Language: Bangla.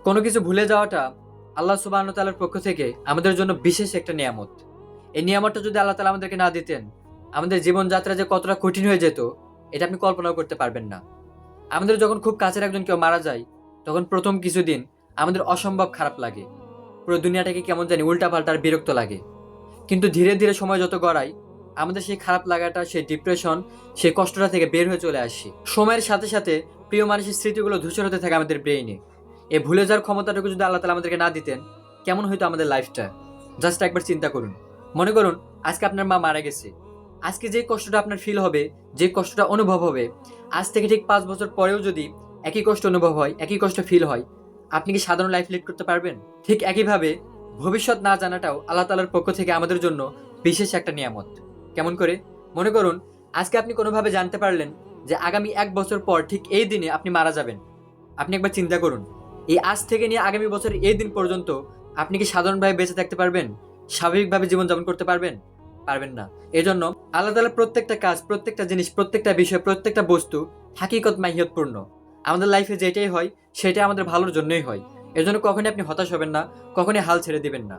কোনো কিছু ভুলে যাওয়াটা আল্লাহ সুবহানাহু ওয়া তাআলার পক্ষ থেকে আমাদের জন্য বিশেষ একটা নিয়ামত। এই নিয়ামতটা যদি আল্লাহ তাআলা আমাদেরকে না দিতেন, আমাদের জীবনযাত্রা যে কতটা কঠিন হয়ে যেত, এটা আপনি কল্পনাও করতে পারবেন না। আমাদের যখন খুব কাছের একজন কেউ মারা যায়, তখন প্রথম কিছুদিন আমাদের অসম্ভব খারাপ লাগে। পুরো দুনিয়াটাকে কেমন জানি উল্টাপাল্টা আর বিরক্ত লাগে। কিন্তু ধীরে ধীরে সময় যত গড়ায়, আমাদের সেই খারাপ লাগাটা, সেই ডিপ্রেশন, সেই কষ্টটা থেকে বের হয়ে চলে আসি। সময়ের সাথে সাথে প্রিয় মানুষের স্মৃতিগুলো ধূসর হতে থাকে আমাদের ব্রেইনে। এই ভুলে যাওয়ার ক্ষমতাটুকু যদি আল্লাহ তাআলা আমাদেরকে না দিতেন, কেমন হইতো আমাদের লাইফটা? জাস্ট একবার চিন্তা করুন। মনে করুন আজকে আপনার মা মারা গেছে। আজকে যে কষ্টটা আপনার ফিল হবে, যে কষ্টটা অনুভব হবে, আজ থেকে ঠিক 5 বছর পরেও যদি একই কষ্ট অনুভব হয়, একই কষ্ট ফিল হয়, আপনি কি সাধারণ লাইফ লিড করতে পারবেন? ঠিক একইভাবে ভবিষ্যৎ না জানাটাও আল্লাহ তাআলার পক্ষ থেকে আমাদের জন্য বিশেষ একটা নিয়ামত। কেমন করে? মনে করুন আজকে আপনি কোনোভাবে জানতে পারলেন যে আগামী 1 বছর পর ঠিক এই দিনে আপনি মারা যাবেন। আপনি একবার চিন্তা করুন, এই আজ থেকে নিয়ে আগামী বছরের এই দিন পর্যন্ত আপনি কি সাধারণভাবে বেঁচে থাকতে পারবেন? স্বাভাবিকভাবে জীবনযাপন করতে পারবেন? পারবেন না। এজন্য আল্লাহ তাআলার প্রত্যেকটা কাজ, প্রত্যেকটা জিনিস, প্রত্যেকটা বিষয়, প্রত্যেকটা বস্তু হাকিকত মাহিয়তপূর্ণ। আমাদের লাইফে যেটাই হয় সেটাই আমাদের ভালোর জন্যই হয়। এজন্য কখনই আপনি হতাশ হবেন না, কখনই হাল ছেড়ে দিবেন না।